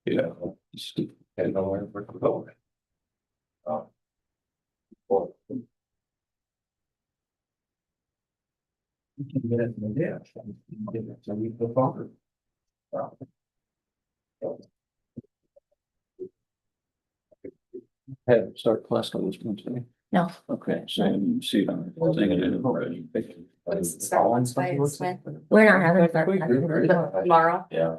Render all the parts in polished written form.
Yeah. And know where we're going. Well, you can get it in the ditch. You can get it to the buffer. Have start class on this Wednesday. No. Okay, so you see it on the thing. And We're not having a start Tomorrow. Yeah.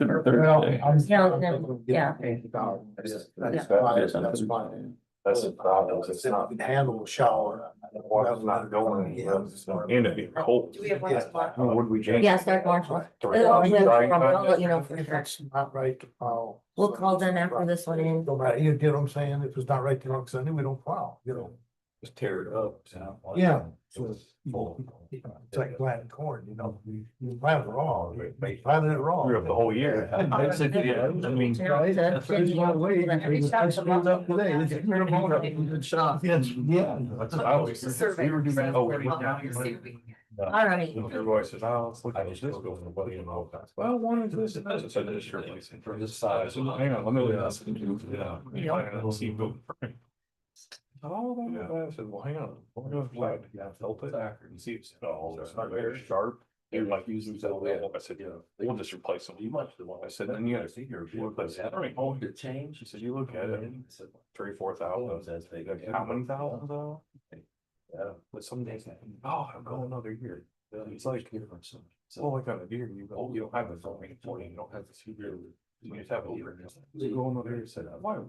That's the problem, it's not handle the shower. The water's not going. And it'd be cold. Do we have one tomorrow? What did we change? Yeah, start Marshall. I'll I'll let you know for If sure. it's not right to plow. We'll call them after this one in. No matter, you get what I'm saying, if it's not right to on Sunday, we don't plow, you know. Just tear it up. Yeah. So it's like planting corn, you know, you plant it wrong, you planted it wrong. Grew up the whole year. Basically, yeah, I mean. That's a lot of way. Yeah. That's what I always. We were doing that. Oh, we're down here. All right. Your voice says, oh, let's look at this bill for nobody in all that. Well, one is this, and this, it said this your place for this size, and hang on, let me look at this. Yeah. See, go. Oh, yeah, I said, well, hang on, we're gonna flag, yeah, felt it, and see, it's, oh, it's not very sharp. You're like using that, I said, yeah, we'll just replace them. I said, and you gotta see here, if you replace that, I mean, oh, it changed, she said, you look at it, 3,000, 4,000, how many thousands though? Yeah, but some days, oh, I'm going another year. It's like, well, like on a year, you don't have the phone, you don't have the super. You just have over. You go another year, said, why, I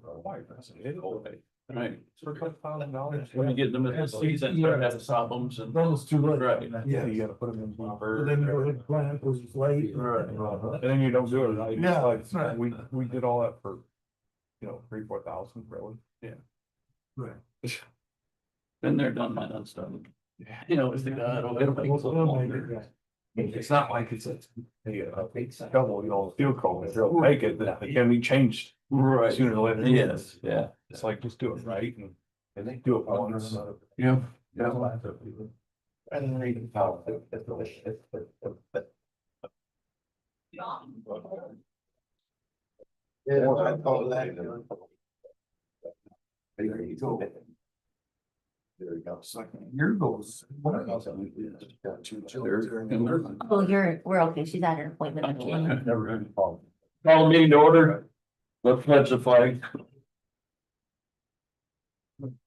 said, it's okay. Right, for $5,000. When you get them in the season, you have to stop them and. Those two, Right. yeah, You gotta put them in. but then you go ahead and plant, because it's late. And then you don't do it, right? Yeah, Like, right. we did all that for, 3,000-4,000, really. Yeah. Right. Then they're done, my done stuff. Yeah. You know, it's the guy, it'll make it a little longer. It's not like it's a double, field goal, if they'll make it, then it can be changed Right. sooner or later. Yes, yeah. It's like, just do it right, and they do it once. Yeah. And then they can follow it. Yeah, I thought that. There you go. There you go. Your goals. Oh, we're okay. She's at an appointment. Never heard of Paul. Call the meeting to order. Let's pledge the flag.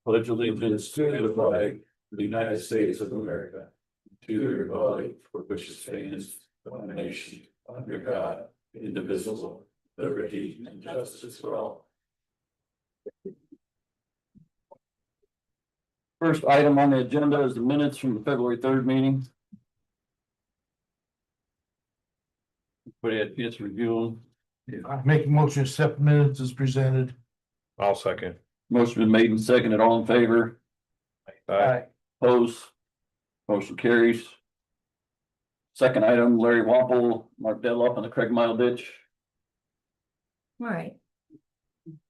Pledge allegiance to the flag of the United States of America, to the republic for which it stands, one nation, under God, indivisible, liberty and justice for all. First item on the agenda is the minutes from the February 3rd meeting. Everybody had a chance to review them. I make a motion, to accept minutes as presented. I'll second. Motion been made and seconded, all in favor, opposed, motion carries. Second item, Larry Wample, Mark Deadloff on the Craig Mile ditch. All right.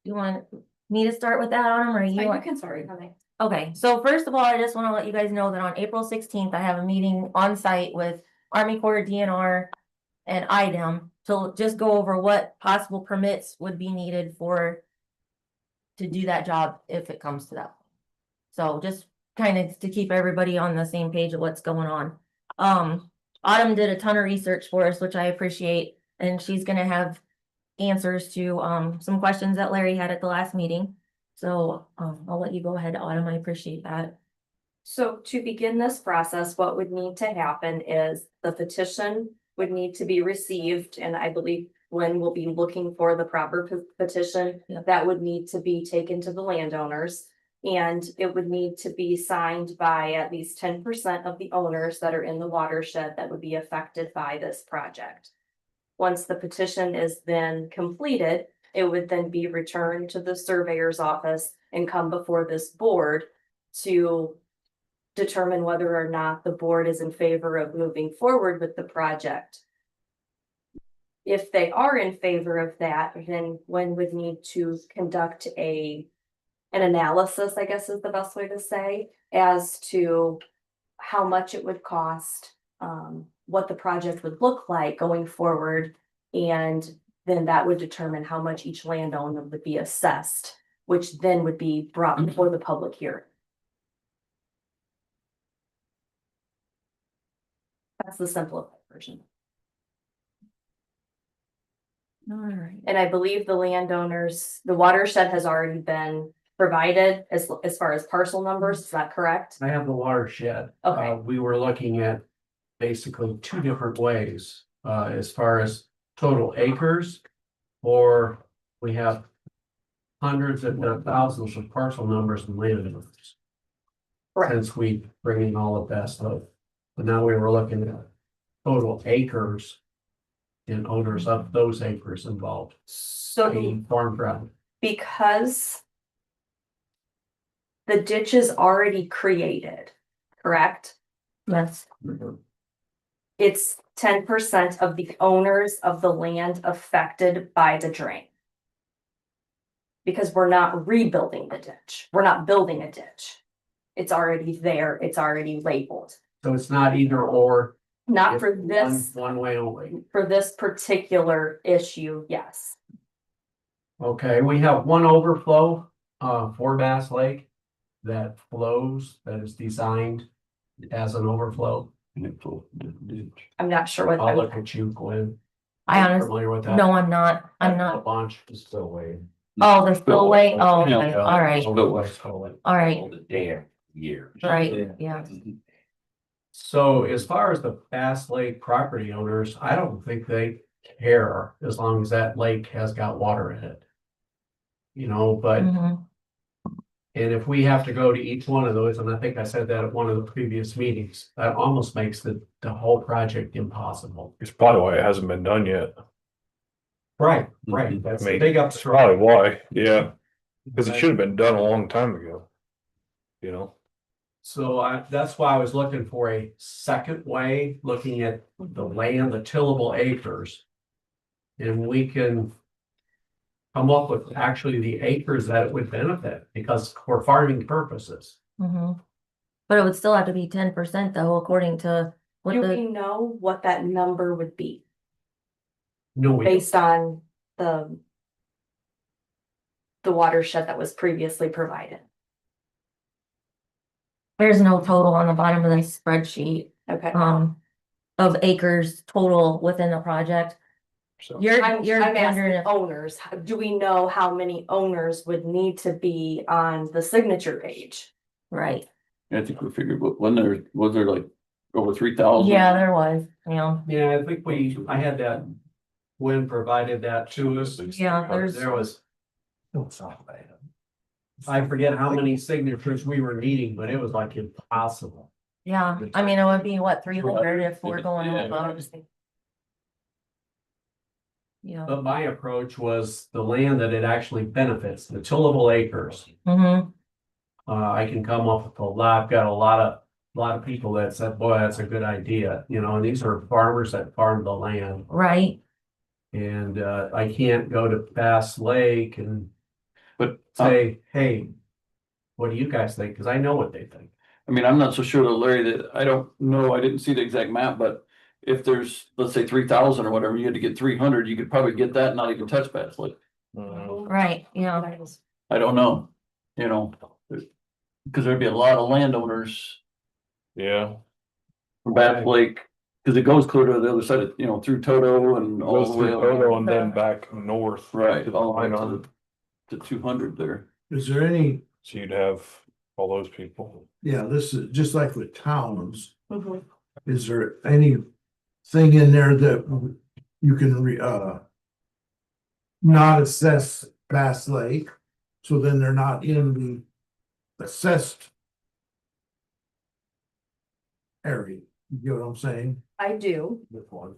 You want me to start with that on them, or you You want? can start, honey. Okay, so first of all, I just want to let you guys know that on April 16th, I have a meeting on site with Army Corps of DNR and IDEM to just go over what possible permits would be needed to do that job if it comes to that. So just kind of to keep everybody on the same page of what's going on. Autumn did a ton of research for us, which I appreciate, and she's gonna have answers to some questions that Larry had at the last meeting. So I'll let you go ahead, Autumn. I appreciate that. So to begin this process, what would need to happen is the petition would need to be received, and I believe Gwen will be looking for the proper petition. Yeah. That would need to be taken to the landowners, and it would need to be signed by at least 10% of the owners that are in the watershed that would be affected by this project. Once the petition is then completed, it would then be returned to the surveyor's office and come before this board to determine whether or not the board is in favor of moving forward with the project. If they are in favor of that, then one would need to conduct an analysis, I guess is the best way to say, as to how much it would cost, what the project would look like going forward, and then that would determine how much each landowner would be assessed, which then would be brought before the public hearing. That's the simplified version. Alright. And I believe the landowners, the watershed has already been provided as far as parcel numbers, is that correct? I have the watershed. Okay. We were looking at basically two different ways, as far as total acres. Or we have hundreds if not thousands of parcel numbers and land numbers. Correct. Since we bring in all of that stuff, but now we were looking at total acres. And owners of those acres involved, So i.e. farm ground. because the ditch is already created, correct? Yes, It's 10% of the owners of the land affected by the drain. Because we're not rebuilding the ditch, we're not building a ditch. It's already there, it's already labeled, So it's not either or. not it's for this, One way only. for this particular issue, yes. Okay, we have one overflow, for Bass Lake. That flows, that is designed as an overflow. I'm not sure what. I'll look at you, Glenn. I honestly, Familiar with that? no, I'm not, I'm A not. bunch is still away. Oh, the spillway, oh, okay, Yeah, alright, overflow, spillway. alright, The damn years. right, yeah. So as far as the Bass Lake property owners, I don't think they care as long as that lake has got water in it. You know, but, Mhm. and if we have to go to each one of those, and I think I said that at one of the previous meetings, that almost makes the whole project impossible. It's probably why it hasn't been done yet. Right, Mhm. that's I the mean, big That's upstream. probably why, yeah, because it should have been done a long time ago. You know, So that's why I was looking for a second way, looking at the land, the tillable acres. And we can come up with actually the acres that it would benefit, because for farming purposes. Mhm. But it would still have to be 10% though, according to what Do the, we know what that number would be No, we, based on the watershed that was previously provided? there's no total on the bottom of the spreadsheet, Okay. of acres total within the project. so. You're I'm wondering asking if, owners, do we know how many owners would need to be on the signature page? right, I think we figured, was there like over 3,000? yeah, there was, yeah, yeah, I think I had that. Gwen provided that to us. yeah, there's, There was, It's not bad. I forget how many signatures we were needing, but it was like impossible. yeah, I mean, it would be what, 300 if we're going Yeah. over. Yeah, But my approach was the land that it actually benefits, the tillable acres. mhm, I can come up with I've got a lot of people that said, boy, that's a good idea, you know, and these are farmers that farm the land. right, And, I can't go to Bass Lake and But say, hey, what do you guys think? Cause I know what they think. I mean, I'm not so sure though, Larry, that I don't know, I didn't see the exact map, but if there's, let's say 3,000 or whatever, you had to get 300, you could probably get that and not even touch Bass Lake. right, yeah, I don't know, you know, because there'd be a lot of landowners Yeah, from Bass Lake, because it goes clear to the other side of, you know, through Toto and all goes the way through over. Toto and then back north. Right, to the all the way line on- to 200 there. Is there any, So you'd have all those people. yeah, this is just like with towns, Mhm. is there anything in there that you can not assess Bass Lake, so then they're not in the assessed area, you get what I'm saying? I do, With one.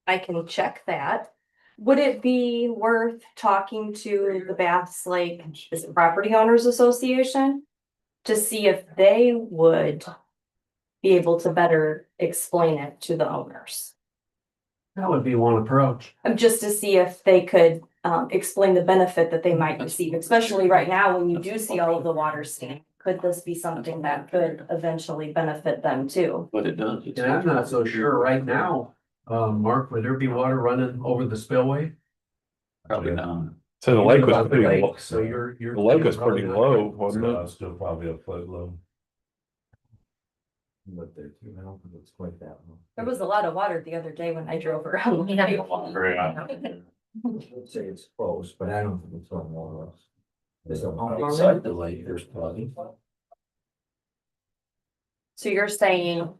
I can check that. Would it be worth talking to the Bass Lake, is it Property Owners Association? To see if they would be able to better explain it to the owners? That would be one approach. Just to see if they could explain the benefit that they might receive, especially right now when you do see all of the water stand. Could this be something that could eventually benefit them too? But it does. And I'm not so sure right now, Mark, would there be water running over the spillway? Probably not. So the lake was pretty low. So you're. The lake was pretty low, wasn't it? Still probably a foot low. But there too now, because it's quite that low. There was a lot of water the other day when I drove around. Yeah. I'd say it's close, but I don't think it's on more or less. There's a pump Inside inside the lake, there's plenty. So you're saying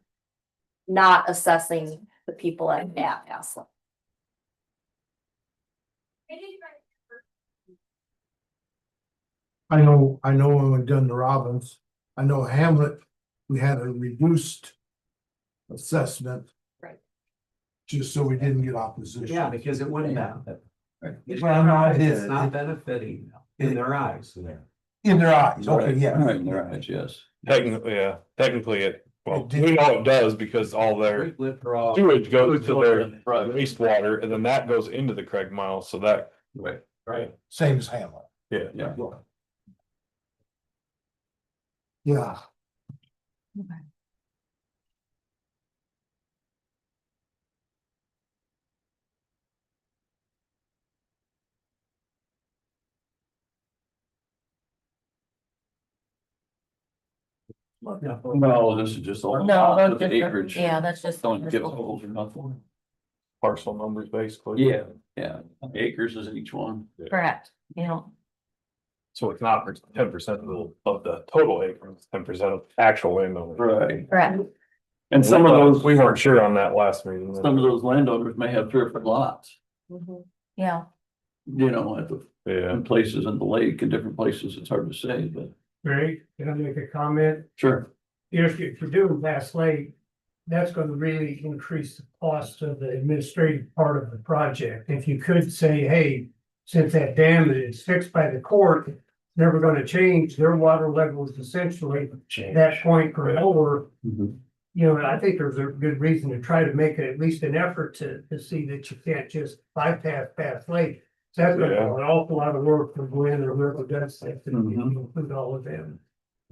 not assessing the people at Aslan? I know when we done the Robbins, I know Hamlet, we had a reduced assessment. Right. Just so we didn't get opposition. Yeah, because it wouldn't benefit. It's Well, no, it is. not benefiting in their eyes. In their eyes, okay, yeah. Right, in their eyes, yes. Technically, yeah, technically it, well, It did- we know it does because all their sewage goes to their wastewater and then that goes into the Craig Mile, so that. Right. Right. Same as Hamlet. Yeah. Yeah. Yeah. No, this is just all. No, that's the just, acreage. yeah, that's just. Don't give a holes or nothing. Parcel numbers basically. Yeah, acres is each one. Correct, you know, So it's not 10% of the total acres, 10% of actual landowner. Right. correct. And some of those, We weren't sure on that last meeting. some of those landowners may have 3 or 4 lots, Yeah, you know, at the, Yeah, in places in the lake and different places, it's hard to say, but Greg, can I make a comment? sure. If you're doing Bass Lake, that's gonna really increase the cost of the administrative part of the project. If you could say, hey, since that dam is fixed by the court, never gonna change, their water level is essentially that point or lower. Mhm. You know, I think there's a good reason to try to make it at least an effort to see that you can't just bypass Bass Lake. So that's gonna be an awful lot of work for Gwen or whoever does that, to Mhm. include all of them.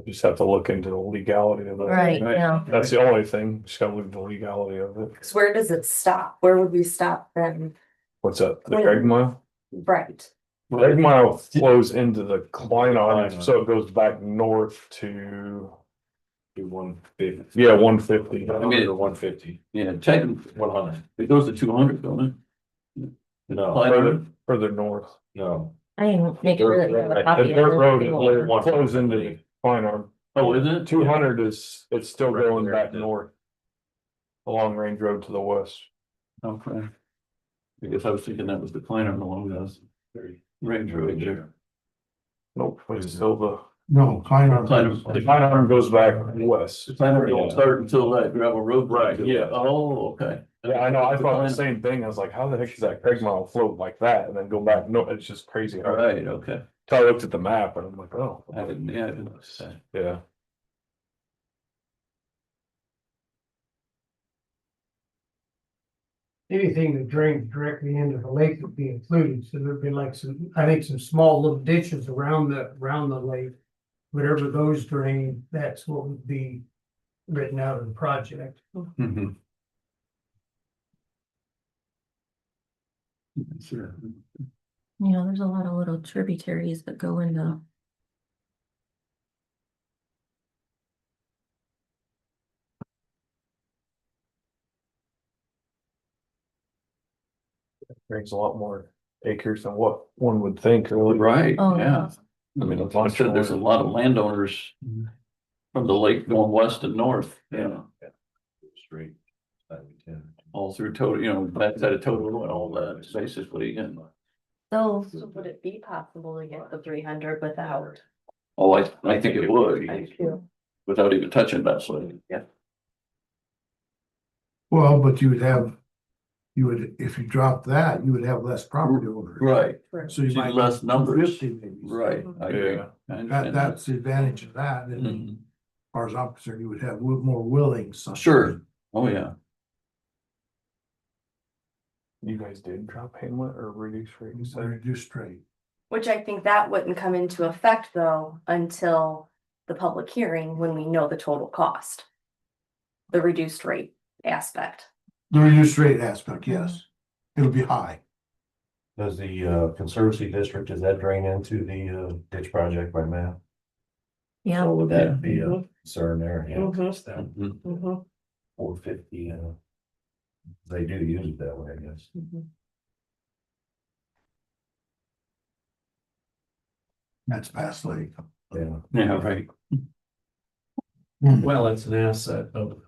just have to look into the legality of it. right, Right. yeah. That's the only thing, just gotta look at the legality of it. So where does it stop? Where would we stop then? What's that, the Craig Mile? Right. Craig Mile flows into the Klein Arm, so it goes back north to. 150. Yeah, 150. I mean, 150. Yeah, technically, 100. it goes to 200, don't it? No. Further north. No. I didn't make sure that you have a copy The of dirt it. road is flows into the Klein Arm. Oh, is it? 200 is, it's still Right going there, back yeah. north. Along Range Road to the west. Okay. I guess I was thinking that was the Kleiner along those range road there. Nope, it's still the, No, Kleiner. the Klein Arm goes back west. The Kleiner don't start until that gravel road. Right, yeah. Oh, okay. Yeah, I know, I thought the Kleiner. same thing, I was like, how the heck is that Craig Mile float like that and then go back, no, it's just crazy. All right, okay. So I looked at the map and I'm like, oh. I didn't notice that. Yeah. Anything that drains directly into the lake would be included, so there'd be like some, I think some small little ditches around the lake. Whatever those drain, that's what would be written out of the project. Mhm. Sure. You know, there's a lot of little tributaries that go into. Brings a lot more acres than what one would think, really. Right, Oh, yeah. I mean, a Like I bunch said, there's a more. lot of landowners from the lake going west and north, yeah, Straight. all through total, you know, that side of total and all that, basically, and. So, So would it be possible to get the 300 without? Oh, I think it would, do. without even touching that Lake. Yeah. Well, but you would, if you drop that, you would have less property owners. Right, So you See, might. less numbers. 250 maybe. right, I agree. Yeah. I That, understand that's the advantage of that, and as Mhm. far as I'm concerned, you would have more willing. sons. Sure, oh, yeah, You guys did drop Hamlet or reduce rate, you said? Reduced rate. Which I think that wouldn't come into effect though until the public hearing when we know the total cost. The reduced rate aspect. The reduced rate aspect, yes. It'll be high. Does the Conservancy District, does that drain into the ditch project by Matt? Yeah, So would that be a concern there? Yeah. Mhm. 450, they do use it that way, I guess. That's Bass Lake. Yeah. Yeah, right. Well, it's an asset of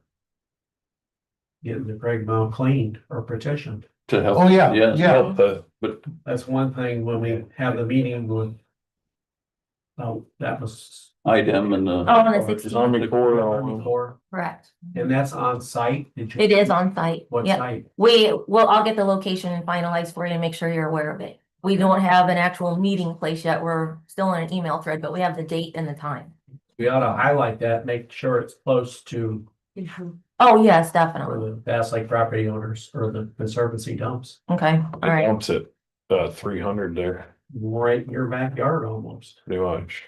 getting the Craig Mount cleaned or petitioned. To help. Oh, yeah, Yes, yeah. help but That's one thing when we have the meeting with. Oh, that was. IDEM and oh, on the Just 16th, Army Corps, Army Corps, correct. and that's on site. Did you? It is on site. What Yep. site? I'll get the location finalized for you and make sure you're aware of it. We don't have an actual meeting place yet. We're still in an email thread, but we have the date and the time. We ought to highlight that, make sure it's close to Oh, yes, for definitely. the Bass Lake property owners or the Conservancy dumps. Okay, all right. dumps at 300 there, Right in your backyard almost. pretty much.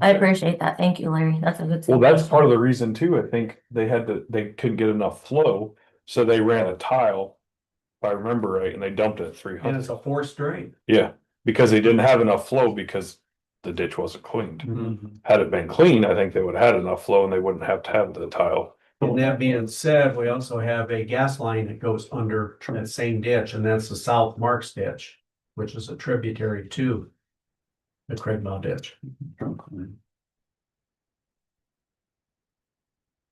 I appreciate that. Thank you, Larry. That's a good. Well, that's part of the reason too. I think they couldn't get enough flow, so they ran a tile. If I remember right, and they dumped it at And 300. it's a forced drain. Yeah, because they didn't have enough flow because the ditch wasn't cleaned. Mm-hmm. Had it been clean, I think they would have had enough flow and they wouldn't have to have the tile. And that being said, we also have a gas line that goes under that same ditch, and that's the South Marks ditch, which is a tributary to the Craig Mount ditch.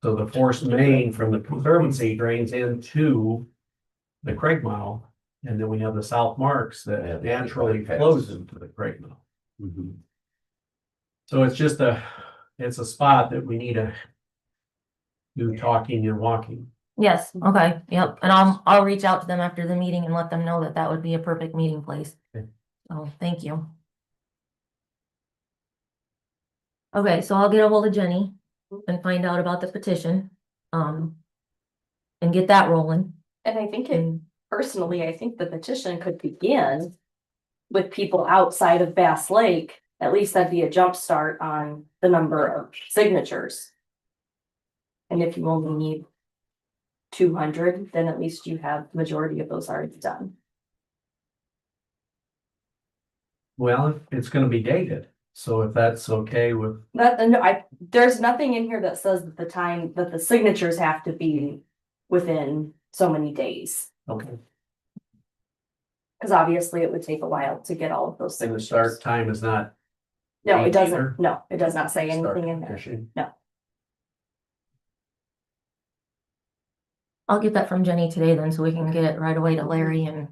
So the forced main from the Conservancy drains into the Craig Mount, and then we have the South Marks Yeah, that the naturally bypass. flows into the Craig Mount. Mm-hmm. So it's just it's a spot that we need to do talking and walking. Yes, okay, yep. And I'll reach out to them after the meeting and let them know that that would be a perfect meeting place. Okay. Oh, thank you. Okay, so I'll get a hold of Jenny and find out about the petition. And get that rolling. And I think And personally, I think the petition could begin with people outside of Bass Lake. At least that'd be a jump start on the number of signatures. And if you only need 200, then at least you have the majority of those already done. Well, it's gonna be dated, so if that's okay with, There's nothing in here that says that the time that the signatures have to be within so many days. okay, Cause obviously it would take a while to get all of those and the signatures. start time is not. No, it date doesn't. either? No, it does not say Start anything in there. petition. I'll get that from Jenny today then, so we can get it right away to Larry and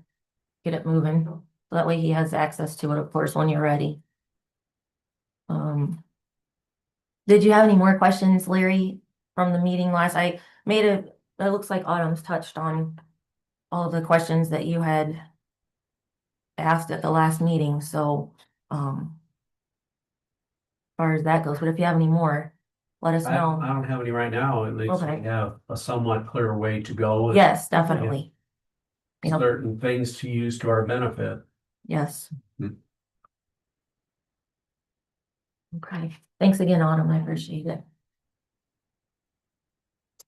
get it moving. So that way he has access to it, of course, when you're ready. Did you have any more questions, Larry, from the meeting last? It looks like Autumn's touched on all of the questions that you had asked at the last meeting, so, as far as that goes, but if you have any more, let us I know. don't have any right now, at least Okay. we have a somewhat clear way to go. and Yes, definitely. Yep. Certain things to use to our benefit. Yes. Hmm. Okay, thanks again, Autumn, I appreciate it.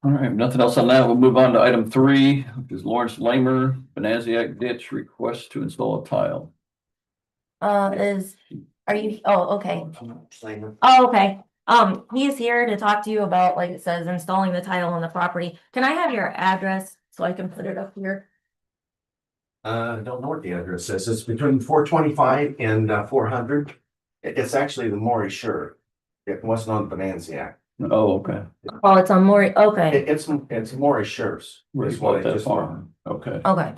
All right, nothing else on that. We'll move on to item 3, which is Lawrence Lamer, Benasiac ditch request to install a tile. Oh, okay. Oh, okay. He is here to talk to you about, like it says, installing the tile on the property. Can I have your address so I can put it up here? I don't know what the address is. It's between 425 and 400. It's actually the Maury Sure. It wasn't on Bonanziac. Oh, okay. Oh, it's on Maury, okay, It's Maury Sure's. Where is you what bought I that just farm. Okay. okay.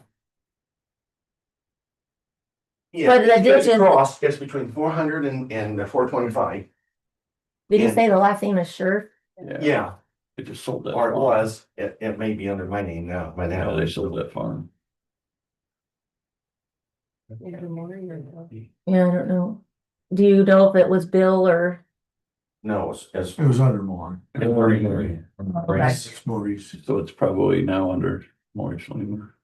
Yeah, But the it's ditch is- across. It's between 400 and 425. Did you Yeah. say the last name is Sure? Yeah, They just sold that. or it farm. was. It may be under my name now, by Yeah, now. they sold that farm. Yeah, I don't know. Do you know if it was Bill or? No, it's It was under more. Okay. Maurice. So it's probably now under Lawrence Lamer.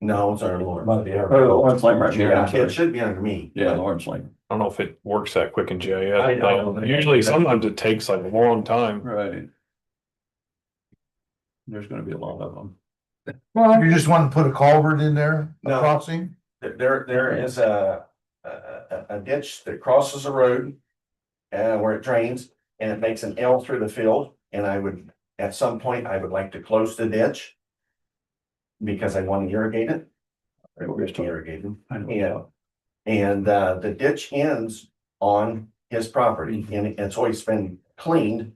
no, it's under Lawrence. Oh, Lawrence Lamer, right here. Yeah, I'm sorry. it should be under me. Yeah, but Lawrence Lamer. I don't know if it works that quick in GIS. I know. Usually, sometimes it takes like a long time. Right. There's gonna be a lot of them. Well, You just want to put a culvert in there, a No. crossing? There is a ditch that crosses the road. Where it drains and it makes an L through the field, and I would, at some point, I would like to close the ditch. Because I want to irrigate it. Or wish to irrigate it, and the ditch ends on his property and it's always been cleaned.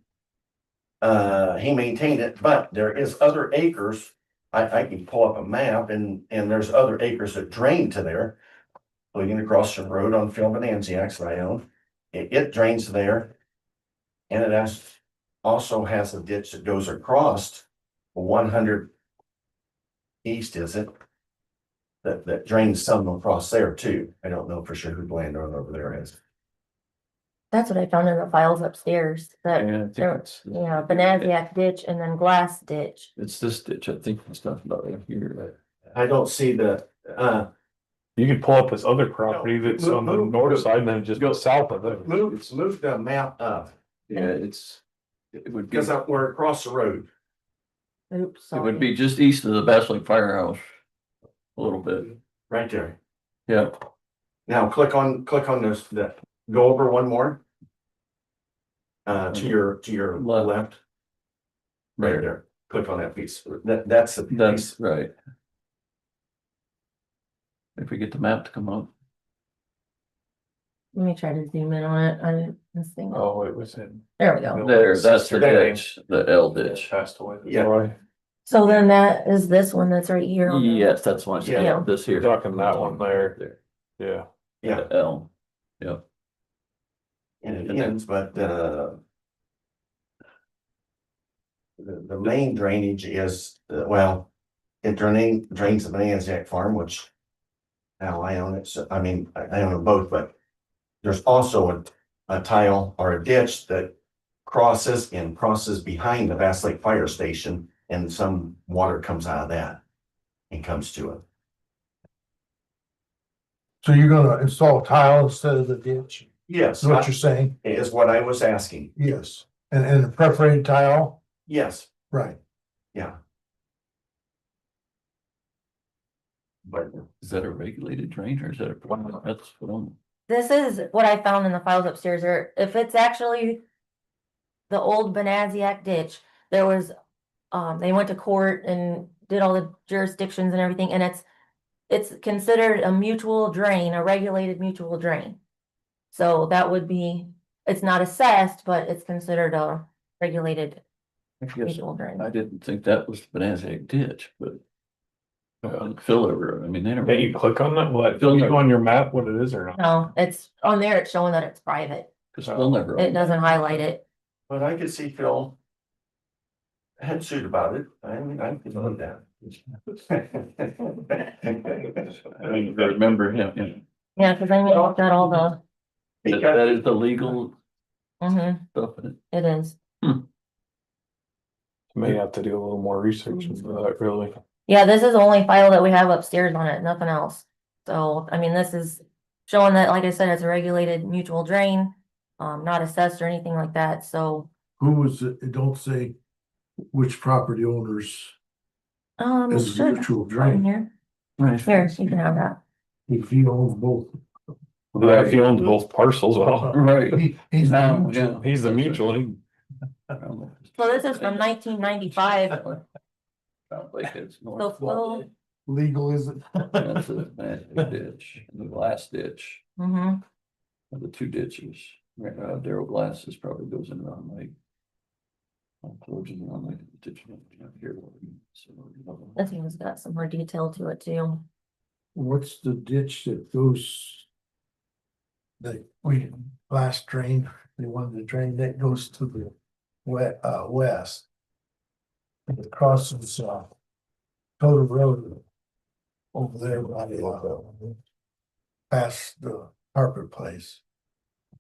He maintained it, but there is other acres. I can pull up a map and there's other acres that drain to there. Leading across the road on Phil Bonanziacs that I own. It drains there. And it also has a ditch that goes across 100 east, is it? That drains some across there too. I don't know for sure who the landowner over there is. that's what I found in the files upstairs, that, And I think there, it's, yeah, Bonanziac ditch and then glass ditch. it's this ditch, I think it's talking about right here. I don't see the, You could pull up this other property that's on the Move- north side and then just go south of it. move the map up, Yeah, it would be, because we're across the road. Oops, it would sorry. be just east of the Bass Lake Firehouse. A little bit, Right there. yeah. Now click on this, go over one more. To your left. Right there. Click on that piece. That's the piece. That's right. If we get the map to come up. Let me try to zoom in on it, this thing, Oh, it was in. there we go. There, that's the There. ditch, the L ditch. Passed away. Yeah. Roy. So then that is this one that's right here. on the- Yes, that's one, Yeah. yeah, this here. You're talking that one there. Yeah. Yeah, The L, yeah. and it ends, but the main drainage is, well, it drains the Bonanzac farm, which now I own it, so, I mean, I own them both, but there's also a tile or a ditch that crosses behind the Bass Lake Fire Station, and some water comes out of that and comes to it. So you're gonna install tile instead of the ditch, Yes, is what you're saying? is what I was asking. Yes, and the perforated tile, Yes, right? yeah. But Is that a regulated drain or is that a, that's what I'm. This is what I found in the files upstairs, or if it's actually the old Bonanziac ditch, there was, they went to court and did all the jurisdictions and everything, and it's considered a mutual drain, a regulated mutual drain. So that would be, it's not assessed, but it's considered a regulated I guess mutual drain. I didn't think that was the Bonanzac ditch, but. Phil over, I mean, they don't. Yeah, you click on that, what, Phil you never- go on your map, what it is or not? No, it's on there, it's showing that it's private. Cause Phil never. It doesn't highlight it. But I could see Phil had sued about it. I mean, I could love that. I mean, I remember him, Yeah, cause I mean, I've got all the, that is the legal stuff. it is. May have to do a little more research into that, really. Yeah, this is the only file that we have upstairs on it, nothing else. So, I mean, this is showing that, like I said, it's a regulated mutual drain, not assessed or anything like that, so. Who was it? Don't say which property owners It is a should mutual in drain. here, Right. here, you can have that. If he owns both. Yeah, if he owns both parcels, well, Right. He's the Now, mutual. yeah. he's the mutual, he So this is from 1995, Sounds like it's so north. Phil, Legal, is it? That's the Bonanzac ditch, and the glass ditch, mhm. and the two ditches. Daryl Glasses probably goes in around like. Towards in around like the ditch. Here. So, This one's got some more detail to it too. What's the ditch that goes? That we last drain, they wanted to drain that goes to the west. It crosses Total Road. Over there by past the Harper place.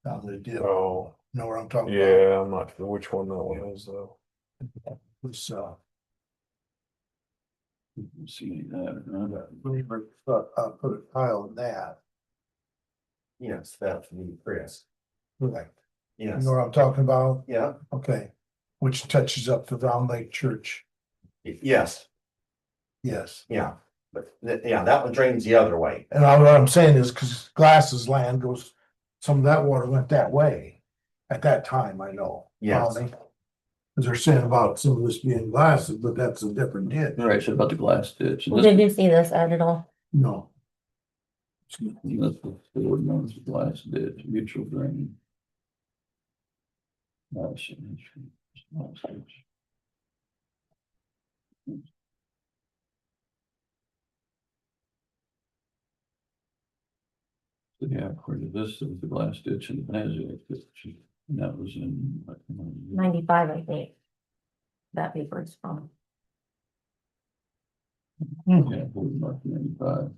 Down the dip, oh, know where I'm talking about? yeah, I'm not sure which one that one is though. It's See that, we put a tile in that. Yes, that's me, Chris. Right. You Yes, know what I'm talking about? yeah, Okay, which touches up the Round Lake Church. yes. Yes. Yeah, but yeah, that one drains the other way. And what I'm saying is, cause Glass's land goes, some of that water went that way. At that time, I know. Yes. Cause they're saying about some of this being Glass's, but that's a different ditch. Right, so about the glass ditch. And Did this- you see this at all? No. That's the word known as the glass ditch, mutual drain. Yeah, according to this, it was the glass ditch and the Benazia ditch, and that was in. 95, I think. That paper is from. Yeah, 95.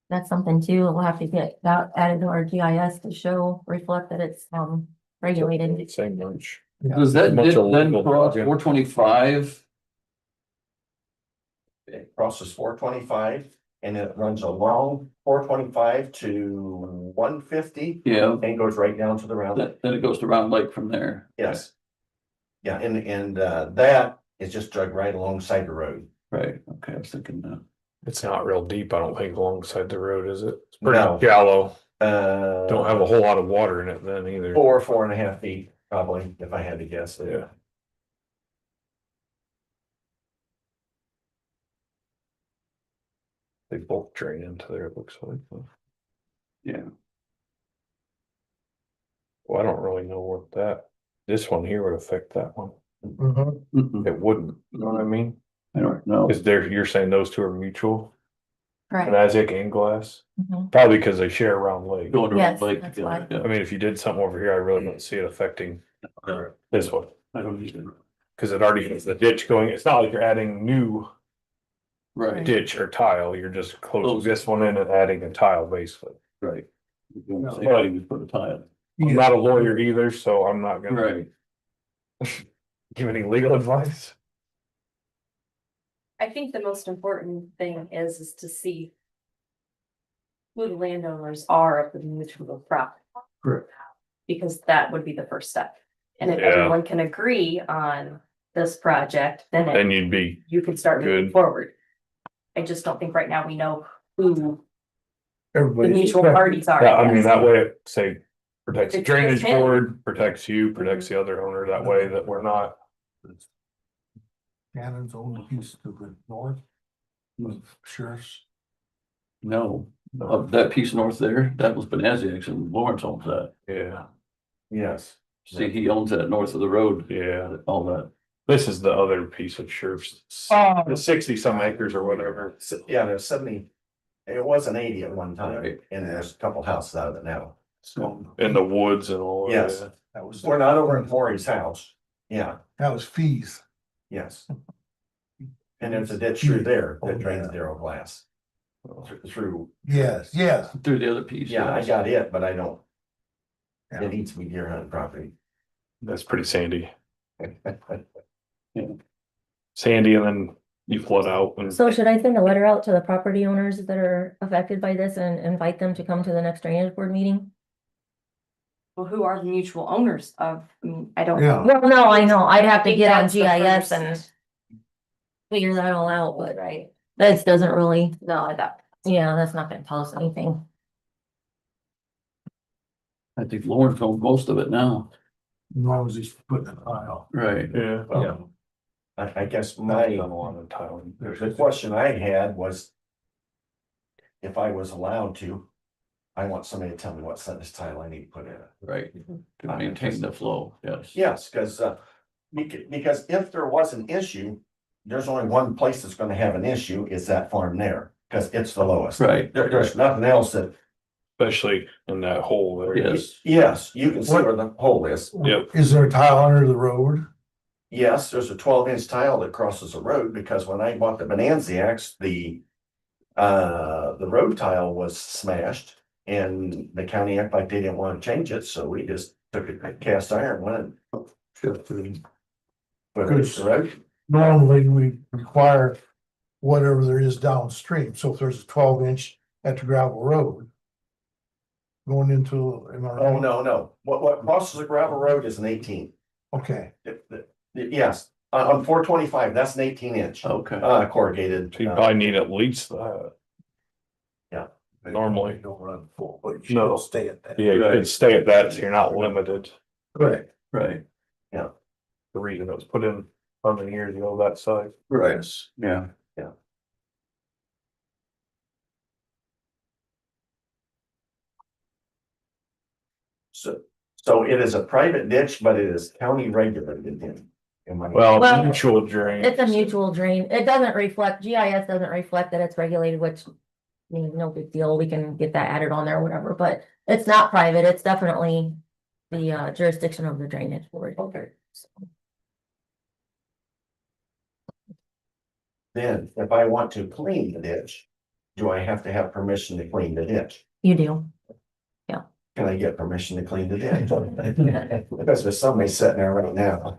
That's something too, we'll have to get that added to our GIS to show, reflect that it's regulated. Same bunch. Does that Much ditch of then local cross project. 425? It crosses 425 and it runs along 425 to 150 Yeah, and goes right down to the round. then it goes to Round Lake from there. Yes. Yeah, and that is just dug right alongside the road. Right, okay, I was thinking that. It's not real deep, I don't think, alongside the road, is it? It's pretty No. shallow. Uh. Don't have a whole lot of water in it then either. 4.5 feet, probably, if I had to guess. Yeah. They both drain into there, it looks like. Yeah. Well, I don't really know what this one here would affect that one. Mm-mm. It wouldn't, you know what I mean? I don't know. Is there, you're saying those two are mutual, Correct. Manazic and Glass? Mhm. Probably because they share around lake. Going to Yes, Round Lake that's together, why. I mean, if you did something over here, I really don't see it affecting yeah. this one. I don't either. Cause it already has the ditch going, it's not like you're adding new Right, ditch or tile, you're just closing Close. this one in and adding a tile basically. right. You're doing the same But- thing, you put a tile. I'm not a lawyer either, so I'm not gonna Right, give any legal advice. I think the most important thing is to see who the landowners are of the mutual property. correct. Because that would be the first step. And if Yeah. everyone can agree on this project, then Then you'd be, you can start moving Good. forward. I just don't think right now we know who the Everybody. mutual parties are. I mean, guess. that way it say protects the It's just drainage him. board, protects you, protects the other owner, that way that we're not. Shannon's own piece to the north. Sheriff's. No, that piece north there, that was Benaziacs and Lawrence owns that. Yeah, Yes. See, he owns that north of the road, yeah, all that. this is the other piece of Sheriff's, Oh. the 60-some acres or whatever. Yeah, there's 70, it wasn't 80 at one time, Right. and there's a couple houses out of it now. So In the woods and all of Yes. that. that was, We're not over in Corey's house. Yeah, that was fees. yes. And there's a ditch through there that drains Darrow Glass. Through, Yes, yes. Through the other piece. yeah, I yes. got it, but I don't. Yeah. It needs to be deer hunting property. That's pretty sandy. Sandy, and then you flood out and So should I send a letter out to the property owners that are affected by this and invite them to come to the next drainage board meeting? Well, who are the mutual owners of, I don't. Yeah. Well, no, I know, I'd have to think get on that's the GIS first- and figure that all out, but that doesn't really, No, that, yeah, that's not gonna tell us anything. I think Lawrence owns most of it now. As long as he's putting a tile. Right. yeah. Yeah. I guess I've my, done a lot of tiling. the question I had was. If I was allowed to, I want somebody to tell me what size tile I need to put in it. Right, to maintain the flow, yes. Yes, because because if there was an issue, there's only one place that's gonna have an issue, is that farm there, because it's the lowest. Right, There's nothing else that, Especially in that hole there. yes, yes, you can see What- where the hole is. Yep. Is there a tile under the road? Yes, there's a 12-inch tile that crosses the road, because when I bought the Bonanziacs, the The road tile was smashed and the county acted like they didn't want to change it, so we just took a cast iron one and put it in the road. Normally, we require whatever there is downstream, so if there's a 12-inch at the gravel road. Going into. Oh, no. What crosses a gravel road is an 18. Okay, Yes, on 425, that's an 18-inch. Okay. Corrugated. So you probably need at least that. Normally. don't run full, but you No. still stay at that. Yeah, you could stay at that, so you're not limited. Correct. Right, The reason it was put in how many years ago, that size. right, yeah. So it is a private ditch, but it is county regulated then. Well, Well, mutual drain. It's a mutual drain. It doesn't reflect, GIS doesn't reflect that it's regulated, which means no big deal. We can get that added on there or whatever, but it's not private. It's definitely the jurisdiction of the drainage board. Okay. Then if I want to clean the ditch, do I have to have permission to clean the ditch? You do. Can I get permission to clean the ditch? Because there's somebody sitting there right now.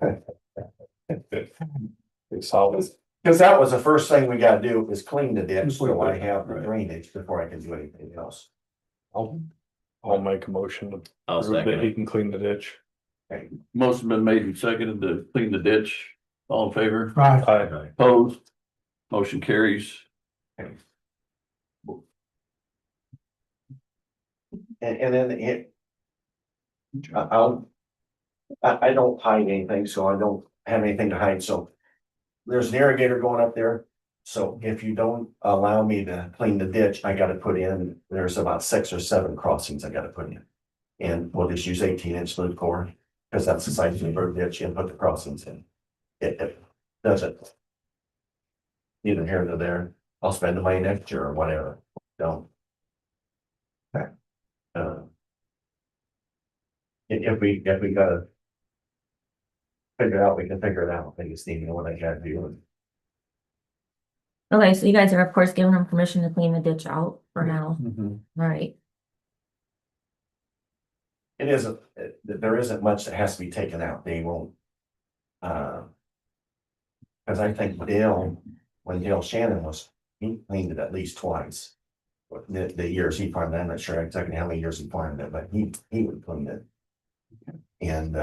It's always, Because that was the first thing we gotta do is clean the ditch, so I have the drainage before I can do anything else. I'll make a motion to I'll prove second that he it. can clean the ditch. Motion been made and seconded to clean the ditch. All in favor? Right, Opposed? Motion carries. And then I don't hide anything, so I don't have anything to hide, so. There's an irrigator going up there, so if you don't allow me to clean the ditch, I gotta put in, there's about 6 or 7 crossings I gotta put in. And we'll just use 18-inch loop core, because that's the size of the road ditch, and put the crossings in. It doesn't. Neither here nor there, I'll spend the money next year or whatever, don't. Okay. If we gotta figure it out, we can figure it out. I just need to know what I gotta do. Okay, so you guys are of course giving them permission to clean the ditch out for now. Mhm. All right. It isn't, there isn't much that has to be taken out. They won't. Cause I think Dale, when Dale Shannon was, he cleaned it at least twice. The years he farmed, I'm not sure exactly how many years he farmed it, but he would clean it. And,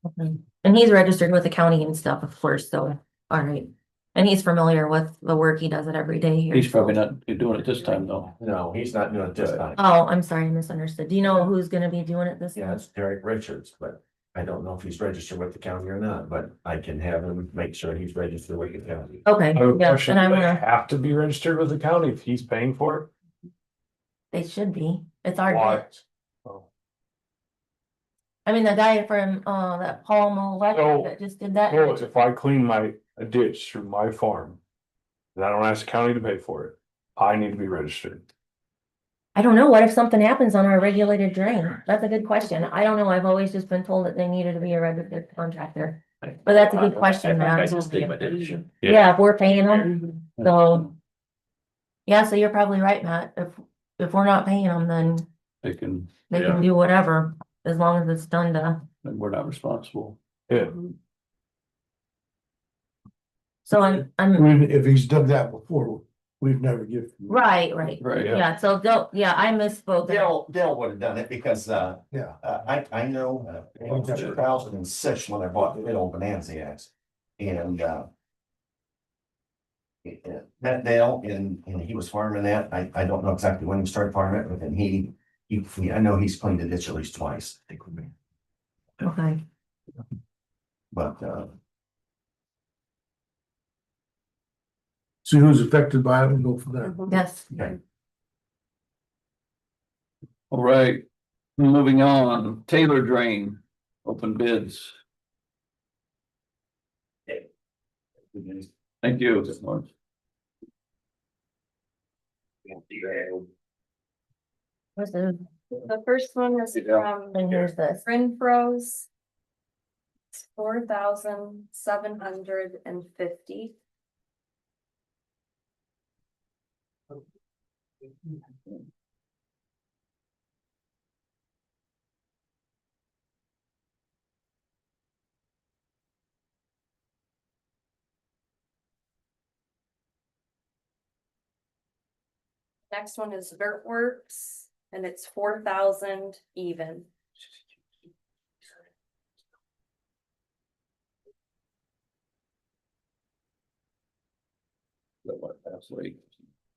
Okay. And he's registered with the county and stuff, of course, so, all right. And he's familiar with the work, he does it every day here. He's probably not doing it this time though. no, he's not doing it this time. Oh, I'm sorry, I misunderstood. Do you know who's gonna be doing it this Yeah, time? it's Derek Richards, but I don't know if he's registered with the county or not, but I can have him make sure he's registered with the county. Okay, I have a yeah, question. and I'm Do they gonna, have to be registered with the county if he's paying for they should be. It's it? our Why? ditch. Oh. I mean, the guy from, that Paul Oh. that just did that. Well, if I clean a ditch through my farm, and I don't ask the county to pay for it, I need to be registered. I don't know, what if something happens on our regulated drain? That's a good question. I don't know, I've always just been told that they needed to be a registered contractor. But that's a good question, man. Yeah, if we're paying them, so. Yeah, so you're probably right, Matt. If we're not paying them, then They can, they can do whatever, as long as it's done to. and we're not responsible. Yeah, So I'm, I mean, if he's done that before, we've never given. right. Right. Yeah, so don't, yeah, I misspoke. Dale would have done it because, Yeah, I know, it was 2006 when I bought the old Bonanza. And, that Dale, and he was farming that, I don't know exactly when he started farming it, but then I know he's cleaned the ditch at least twice. I think with me. Okay, But, see who's affected by it and go from there. yes. okay. All right, moving on, Taylor Drain, open bids. Thank you. What's the, The first one is from and here's this. Renfro's. It's 4,750. Next one is Dirt Works, and it's 4,000 even.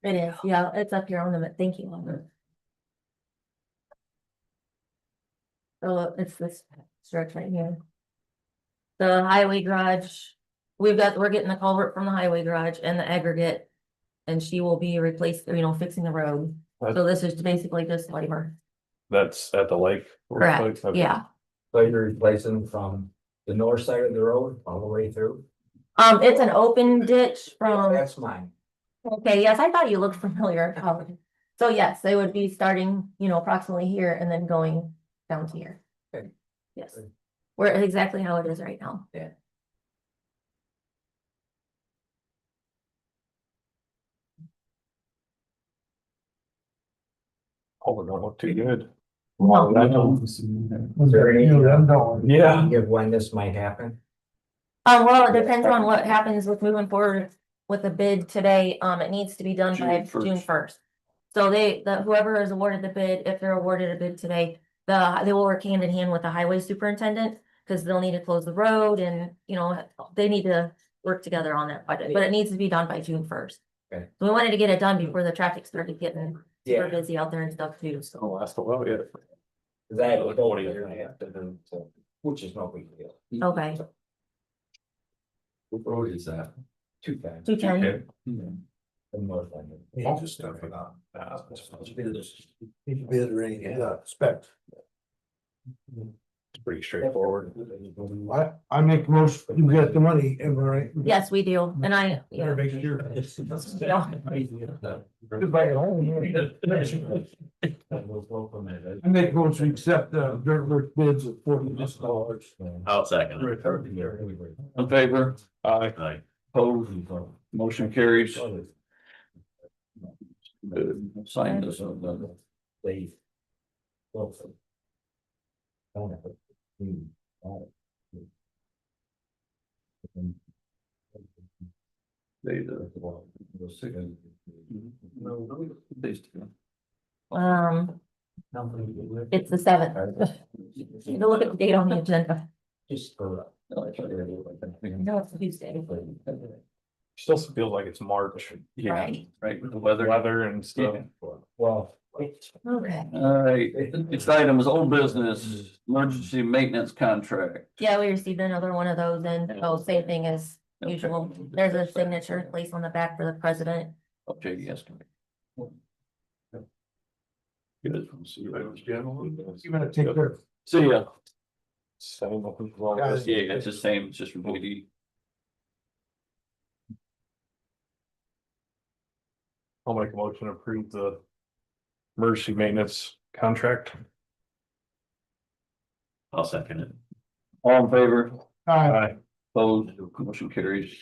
It is, yeah, it's up here on the, thank you. So it's this stretch right here. The highway garage, we're getting the culvert from the highway garage and the aggregate. And she will be replaced, fixing the road. So this is basically just labor. That's at the lake. Correct, Okay. yeah. So you're replacing from the north side of the road all the way through? It's an open ditch from, That's mine. okay, yes, I thought you looked familiar. So yes, they would be starting, approximately here and then going down to here. Okay. Yes, we're exactly how it is right now. Yeah. Oh, it don't look too good. No. Is there any, Yeah. give when this might happen? Well, it depends on what happens with moving forward with the bid today. It needs to be done by June 1st. So whoever is awarded the bid, if they're awarded a bid today, they will work hand in hand with the highway superintendent. Cause they'll need to close the road and, they need to work together on that project, but it needs to be done by June 1st. Okay. So we wanted to get it done before the traffic started getting super Yeah. busy out there and stuff too, so. Don't last a while yet. That would go there and I have to do, so, which is no big deal. Okay, What road is that? 210. 210. The north end. Yeah, just stuff it up. It's Bid range, spec. pretty straightforward. I make most, you get the money, am I right? Yes, we do, and I, yeah. Make sure. Yeah. Goodbye at home. I make most to accept dirt work bids of $40. I'll second it. In favor? Aye. Opposed? Motion carries. Sign this. They. It's the 7th. You can look at the date on the agenda. Just for. No, it's Tuesday. Still feels like it's March. Yeah, Right. right, with the weather. Weather and stuff. Well. Okay. All right, next item is old business, emergency maintenance contract. Yeah, we received another one of those and, same thing as usual. There's a signature placed on the back for the president. Okay, yes. Good. See you later, gentlemen. You better take care. See ya. Same. Guys. Yeah, it's the same, it's just really. I'll make a motion to approve the emergency maintenance contract. I'll second it. All in favor? Aye. Opposed? Motion carries.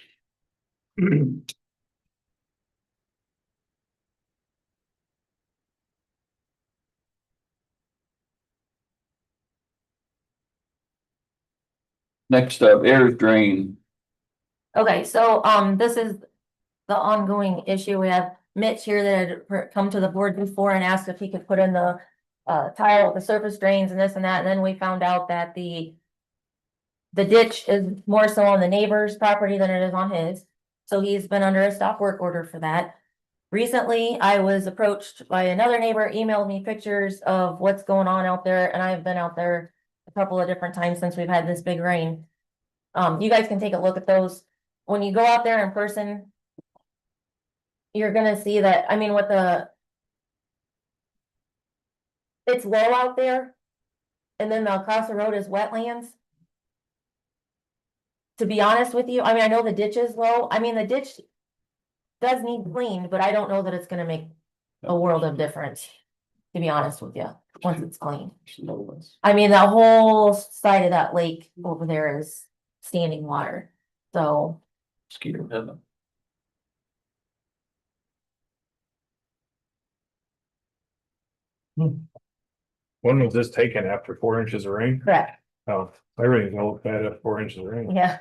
Next up, air drain. Okay, so, this is the ongoing issue. We have Mitch here that had come to the board before and asked if he could put in the tile, the surface drains and this and that, and then we found out that the ditch is more so on the neighbor's property than it is on his. So he's been under a stop work order for that. Recently, I was approached by another neighbor, emailed me pictures of what's going on out there, and I've been out there a couple of different times since we've had this big rain. You guys can take a look at those. When you go out there in person, you're gonna see that, I mean, it's low out there. And then across the road is wetlands. To be honest with you, I mean, I know the ditch is low. I mean, the ditch does need cleaned, but I don't know that it's gonna make a world of difference. To be honest with you, once it's clean. I mean, the whole side of that lake over there is standing water, so. Skeeter heaven. When was this taken after 4 inches of rain? Correct, Oh, everything's gonna look bad after 4 inches of rain. yeah.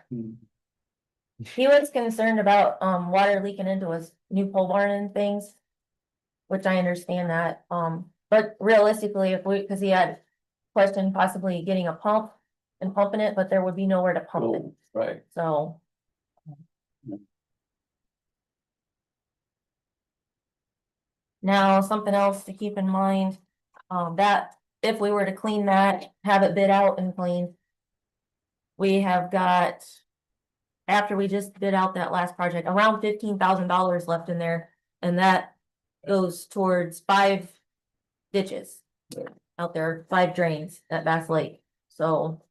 He was concerned about, water leaking into his new pole barn and things. Which I understand that, but realistically, if we, cause he had questioned possibly getting a pump and pumping it, but there would be nowhere to pump it, Right. so. Now, something else to keep in mind, that if we were to clean that, have it bid out and clean. We have got. After we just bid out that last project, around $15,000 left in there, and that goes towards 5 ditches. Out there, 5 drains at Bass Lake, so,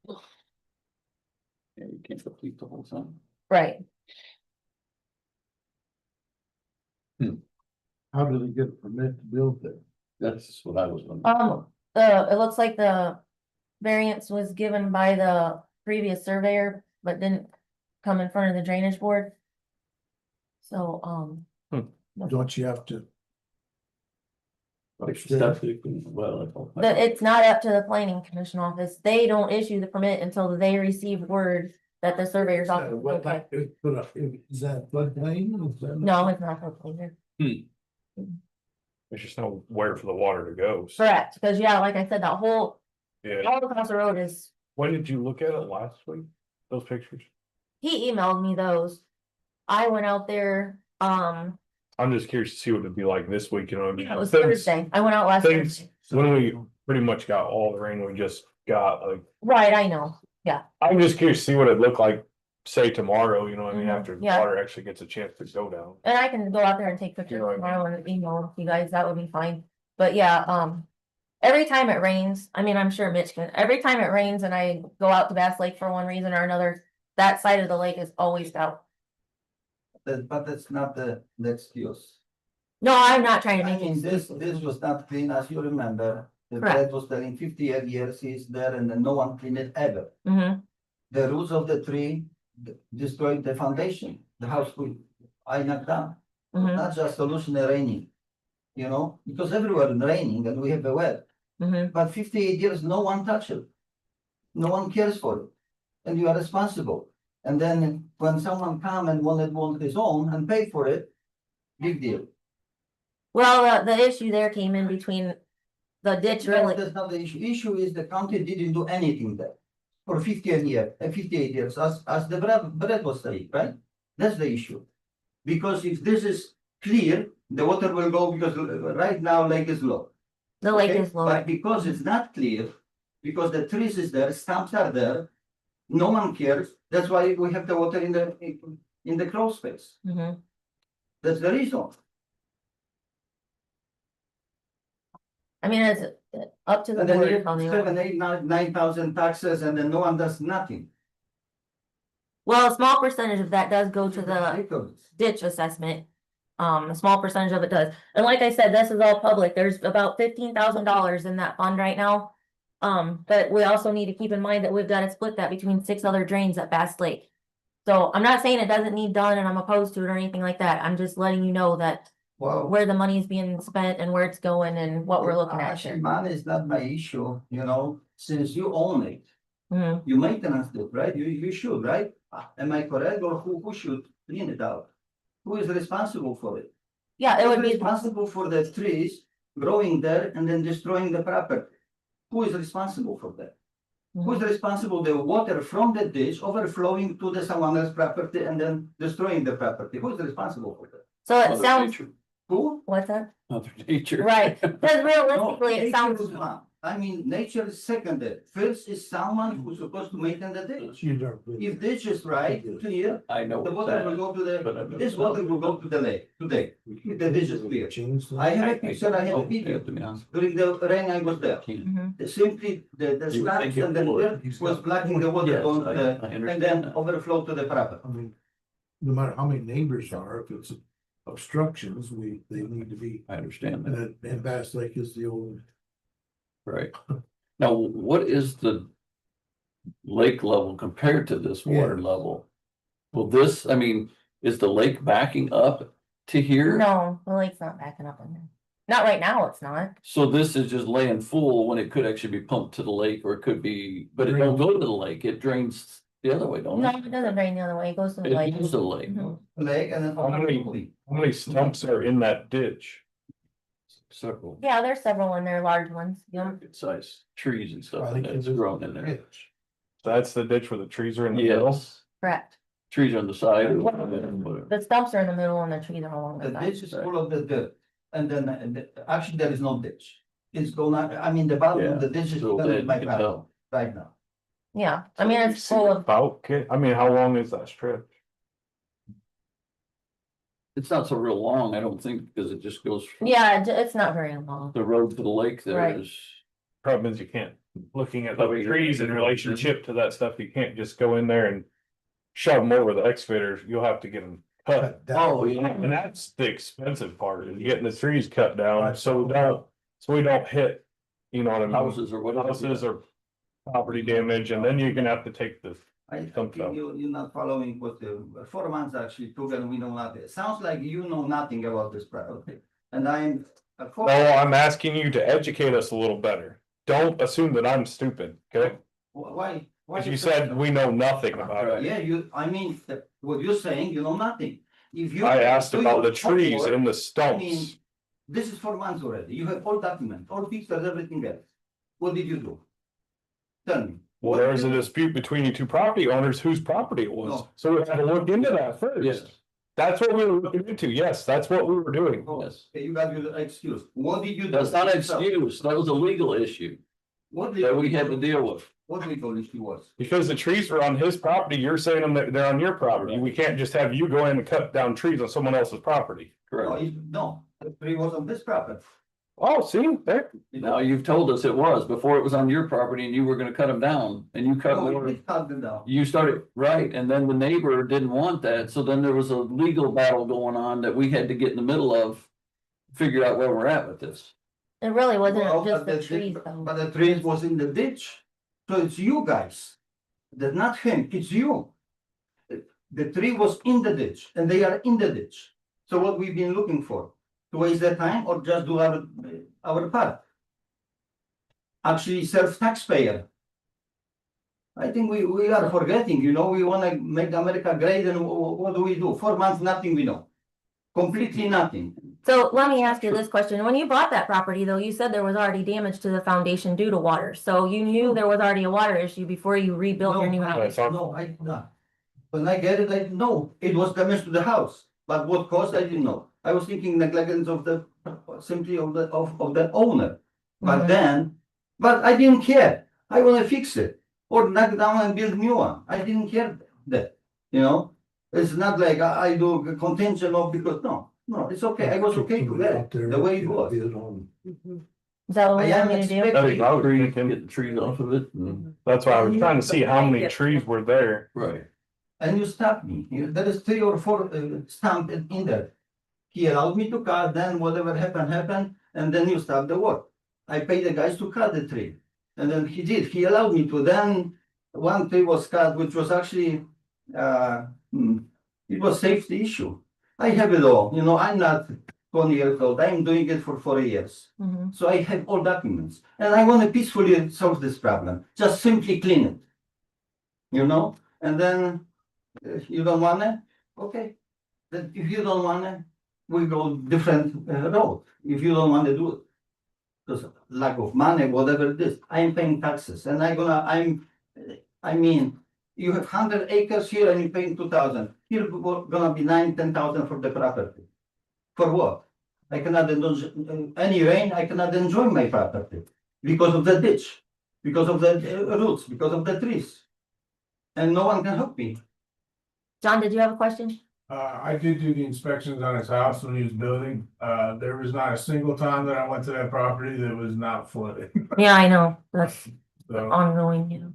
Yeah, you can't complete the whole thing. right. How do they get a permit to build there? That's what I was wondering. It looks like the variance was given by the previous surveyor, but didn't come in front of the drainage board. So, Don't you have to? Like septic and well, I don't- it's not up to the planning commission office. They don't issue the permit until they receive word that the surveyor's office. is okay. Is that floodplain? Is that- No, it's not foreclosure. There's just nowhere for the water to go. So, Correct, because yeah, like I said, that whole, yeah. all across the road is, When did you look at it last week? Those pictures? he emailed me those. I went out there, I'm just curious to see what it'd be like this week, you know what I mean? it was Things- Thursday. I went out last Things, Thursday. when we pretty much got all the rain we just got, like, Right, I know. I'm just curious to see what it looked like, say tomorrow, you know what I mean, Mhm, after the yeah. water actually gets a chance to go down. And I can go out there and take pictures You know what I tomorrow and email you guys, that would be fine. But yeah, every time it rains, I mean, I'm sure Mitch can, every time it rains and I go out to Bass Lake for one reason or another, that side of the lake is always out. But that's not the excuse. No, I'm not trying to I make mean, this excuses. was not clean, as you remember. The Correct. dad was telling 58 years he's there and then no one cleaned it ever. Mm-hmm, The roots of the tree destroyed the foundation, the house I knocked down. mm-hmm, Not just solution raining, you know, because everywhere it's raining and we have a well. mm-hmm. But 58 years, no one touched it. No one cares for it. And you are responsible. And then when someone come and want his own and pay for it, big deal. Well, the issue there came in between the ditch No, really, that's not the issue. Issue is the county didn't do anything there for 58 years, as the bread was saying, right? That's the issue. Because if this is clear, the water will go because right now lake is low. the lake Okay? is low. But because it's not clear, because the trees is there, stumps are there, no one cares. That's why we have the water in the crawl space. Mhm. That's the reason. I mean, it's up to the And then you board. how have they want. 7, 8, 9,000 taxes and then no one does nothing. Well, a small percentage of that does go to the Ridiculous. ditch assessment. A small percentage of it does. And like I said, this is all public. There's about $15,000 in that fund right now. But we also need to keep in mind that we've got to split that between 6 other drains at Bass Lake. So I'm not saying it doesn't need done and I'm opposed to it or anything like that. I'm just letting you know that Wow. where the money is being spent and where it's going and what we're looking at Actually, here. money is not my issue, you know, since you own it, Mhm. you maintenance it, right? You should, right? Am I correct? Or who should clean it out? Who is responsible for it? Yeah, it Who's would be, responsible for the trees growing there and then destroying the property? Who is responsible for that? Who's responsible the water from the ditch overflowing to the someone else's property and then destroying the property? Who's responsible for that? so it Mother sounds, Nature. Who? what's that? Mother Nature. Right, because No, realistically, it nature sounds, is one. I mean, nature is secondary. First is someone who's supposed to maintain the ditch. You don't. If ditch is right, clear, I know the it's water will that. go to but the, I this water will go to the lake today. If the ditch is clear. Change that? I have a picture, I have a Oh, yeah, video. to be honest. During the rain, I was there. Can't. Mhm. Simply, the You would slabs think it and the would. dirt was blocking the water Yes, going to I the, understand and then that. overflow to the property. I mean, no matter how many neighbors are, if it's obstructions, they need to be, I understand that, and Bass Lake is the old. right. Now, what is the lake level compared to this water level? Will this, I mean, is the lake backing up to here? no, the lake's not backing up in there. Not right now, it's not. So this is just laying full when it could actually be pumped to the lake, or it could be, but it don't go to the lake, it drains the other way, don't No, it? it doesn't drain the other way, it goes to the It lake. goes to the lake. Mhm. Lake and then. How many stumps are in that ditch? Several Yeah, there's several in there, large ones, yeah. good sized trees and stuff Probably that's 'cause it's grown in there. ditch. That's the ditch where the trees are in the middle? Yes, Correct. trees on the side or whatever. The stumps are in the middle and the trees are along The the ditch side. is full of the dirt, and then, actually, there is no ditch. It's gonna, I mean, the bottom of the ditch is So gonna then be you my can property tell. right now. Yeah, I mean, it's full of, I mean, how long is that strip? It's not so real long, I don't think, because it just goes. from yeah, it's not very long. The road to the lake there Right. is, Problem is you can't, looking at the Probably- trees in relationship to that stuff, you can't just go in there and shove them over the excavators, you'll have to get them cut. Cut down. oh, yeah, And that's the expensive part, is getting the trees cut down, so we don't hit, you know what I mean? houses or whatever. Houses or property damage, and then you're gonna have to take the, I think Thumbs up. you're not following what the 4 months actually took and we know nothing. Sounds like you know nothing about this property. And I'm. no, I'm asking you to educate us a little better. Don't assume that I'm stupid, okay? Why? As you said, we know nothing about it. Yeah, I mean, what you're saying, you know nothing. If you. I asked do about your the trees homework, and the I mean, stumps. this is 4 months already. You have all documents, all pictures, everything else. What did you do? Tell me. Well, there was a dispute between you two property owners whose property it was, No. so we had to look into that first. Yes, That's what we were looking into, yes, that's what we were doing. yes. Okay, you got your excuse. What did you do? That's not an excuse, that was a legal issue What that we had to deal with. What legal issue was? Because the trees are on his property, you're saying that they're on your property, we can't just have you go in and cut down trees on someone else's property. No, Correct. no, the tree was on this property. Oh, see, there, Now, you've told us it was, before it was on your property and you were gonna cut them down and you cut No, more. it cut them down. You started, right, and then the neighbor didn't want that, so then there was a legal battle going on that we had to get in the middle of. Figure out where we're at with this. It really wasn't Well, just but the trees though. But the trees was in the ditch, so it's you guys. That's not him, it's you. The tree was in the ditch and they are in the ditch. So what we've been looking for, to waste their time or just do our part? Actually serve taxpayer. I think we are forgetting, we wanna make America great and what do we do? 4 months, nothing we know. Completely nothing. So let me ask you this question. When you bought that property though, you said there was already damage to the foundation due to water. So you knew there was already a water issue before you rebuilt your new No, house. No, I did not. When I get it, I know it was damage to the house, but what caused, I didn't know. I was thinking negligence of the, simply of the owner. But Mhm. then, but I didn't care. I wanna fix it or knock down and build new one. I didn't care that, It's not like I do contention of because, no, it's okay. I was okay to that, the way it was. Is that what I we am want me to do? expecting. I was Trees, thinking, get the trees off of it, and- that's why I was trying to see how many trees were there. right, And you stopped me. There is 3 or 4 stamped in there. He allowed me to cut, then whatever happened, and then you stop the work. I paid the guys to cut the tree. And then he did, he allowed me to, then one tree was cut, which was actually, it was safety issue. I have it all, I'm not 20 years old, I'm doing it for 4 years. Mhm. So I have all documents, and I want to peacefully solve this problem, just simply clean it. And then, you don't wanna, okay. Then if you don't wanna, we go different road, if you don't wanna do it. Because lack of money, whatever it is, I am paying taxes, and you have 100 acres here and you're paying 2,000, here gonna be 9,000-10,000 for the property. For what? I cannot enjoy, any rain, I cannot enjoy my property because of the ditch, because of the roots, because of the trees. And no one can help me. John, did you have a question? I did do the inspections on his house when he was building. There was not a single time that I went to that property that was not flooded. Yeah, I know. That's So, ongoing,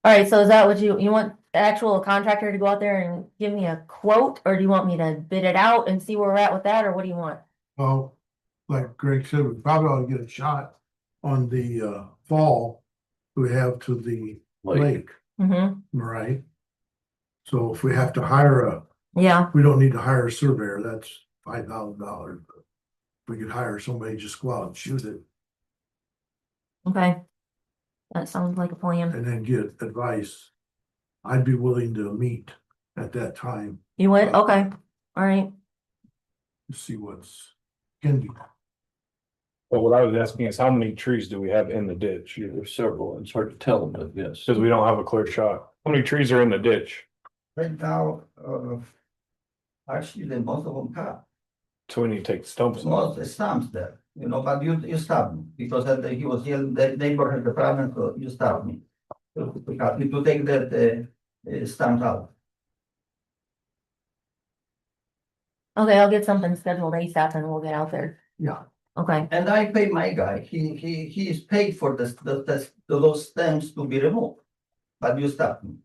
All right, so is that what you want the actual contractor to go out there and give me a quote, or do you want me to bid it out and see where we're at with that, or what do you want? Well, like Greg said, we probably ought to get a shot on the fall we have to the lake, Mm-hmm, right? So if we have to hire yeah, we don't need to hire a surveyor, that's $5,000. We could hire somebody, just go out and shoot it Okay. That sounds like a plan. and then get advice. I'd be willing to meet at that time You would? Okay, all right. to see what's can be. But what I was asking is how many trees do we have in the ditch? There's several, it's hard to tell them, but yes. Cause we don't have a clear shot. How many trees are in the ditch? Right now, actually, then most of them cut. So we need to take the stumps off. Most stumps there, but you stop me, because he was yelling, the neighbor had the problem, so you stop me. To take that stump out. Okay, I'll get something scheduled ASAP and we'll get out there. Yeah. Okay, And I pay my guy, he is paid for those stems to be removed, but you stop me.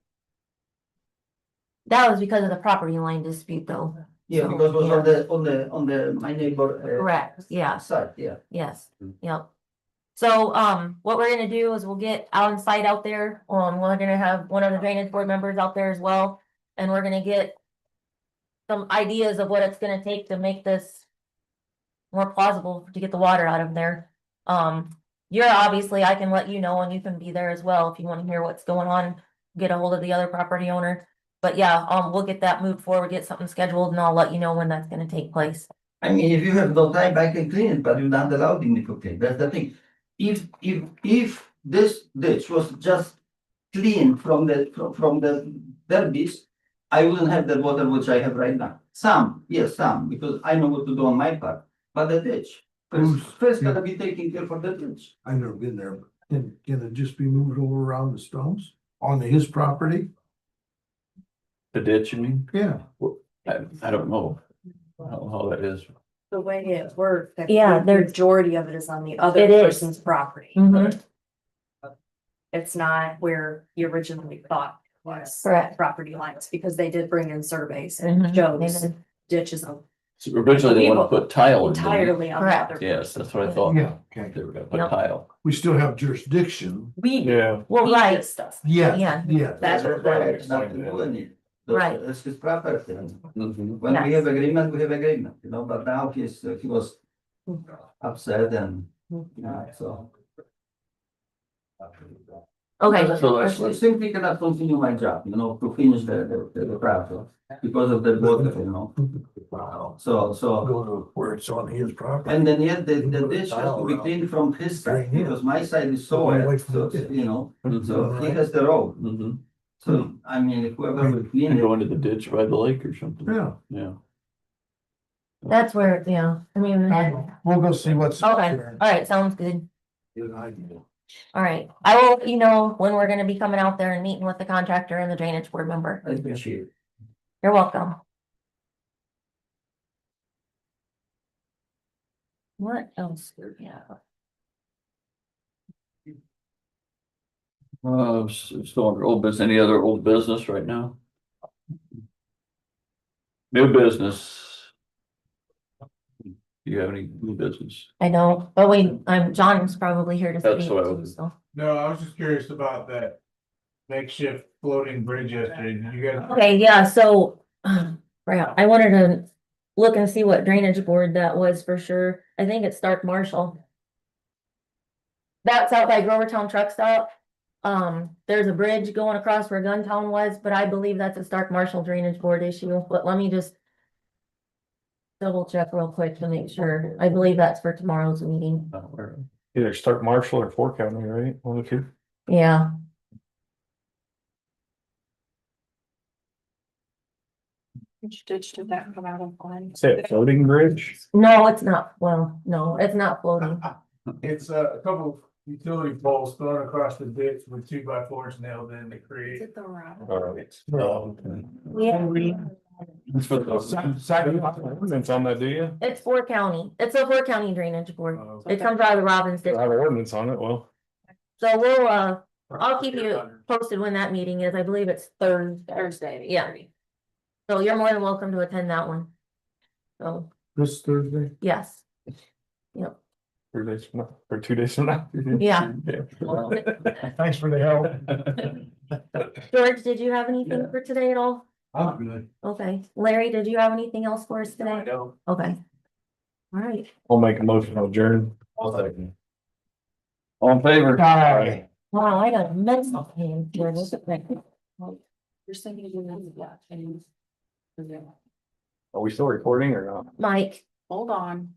that was because of the property line dispute though. Yeah, because it was on the, my neighbor. Correct, yeah. Side, yeah. Yes, yep. So, what we're gonna do is we'll get on site out there, we're gonna have one of the drainage board members out there as well. And we're gonna get some ideas of what it's gonna take to make this more plausible to get the water out of there. You're obviously, I can let you know and you can be there as well if you wanna hear what's going on, get a hold of the other property owner. But yeah, we'll get that moved forward, get something scheduled and I'll let you know when that's gonna take place. I mean, if you have no time, I can clean it, but you're not allowed me to clean, that's the thing. If this ditch was just clean from the derbies, I wouldn't have the water which I have right now. Some, yes, some, because I know what to do on my part, but the ditch. First gotta be taken care for the ditch. I've never been there, but can it just be moved over around the stumps on his property? The ditch, you mean? Yeah. I don't know how that is. The way it worked, Yeah, the they're- majority of it is on the other It is. person's property. Mhm. It's not where you originally thought it was. Correct. Property lines, because they did bring in surveys Mhm, and they shows did. ditches of So originally they want to put tile in. didn't they? entirely on the Correct. other. Yes, that's what I thought. Yeah, okay. They were gonna put Yep. tile. We still have jurisdiction. We, Yeah. Well, we right, just does. Yeah. Yeah. Yeah. That's what There's nothing doing it. Right. It's his property. Mhm. When we Yes. have agreement, we have agreement, but now he was upset and, so. okay, So I that's, simply cannot continue my job, to finish the project because of the water. Wow. So, Go to where it's on his property. and then yet the ditch has to be cleaned from his side, because my side is so wet, so, so he has the road. mhm. So, I mean, whoever will clean And go it, into the ditch by the lake or something. Yeah. Yeah. that's where, yeah, I mean. We'll go see what's. Okay, all right, sounds good. Get an idea. All right, I will let you know when we're gonna be coming out there and meeting with the contractor and the drainage board member. I appreciate it. You're welcome. What else do we have? Still under old business, any other old business right now? New business. Do you have any new business? I don't, but John's probably here to That's speak what I too, was- so. No, I was just curious about that makeshift floating bridge yesterday. Did you guys? Okay, yeah, so, right, I wanted to look and see what drainage board that was for sure. I think it's Starke Marshall. That's out by Grovertown Truck Stop. There's a bridge going across where Guntown was, but I believe that's a Starke Marshall drainage board issue, but let me just double check real quick to make sure. I believe that's for tomorrow's meeting. Not aware of. Either start Marshall or Fort County, right? One of the two. Yeah, Which ditch did that come out of line? Say a floating bridge? no, it's not, well, no, it's not floating. It's a couple of utility poles thrown across the ditch with 2x4s nailed in to Is create. it the route? Oh, okay. Yeah, That's for the. Ordinance on that, do you? it's Fort County. It's a Fort County drainage board. Oh. It comes out of the Robbins I have district. an ordinance on it, well. So we'll, I'll keep you posted when that meeting is. I believe it's Thursday. Yeah. So you're more than welcome to attend that one. So, This Thursday? yes. Yep, 3 days from now, or 2 days from now. yeah. Thanks for the help. George, did you have anything for today at all? I'm good. Okay, Larry, did you have anything else for us today? don't. Okay. All right. I'll make a motion to adjourn. All in favor? Aye. Wow, I got immense pain here. Look at that. Are we still recording or not? Mike, Hold on.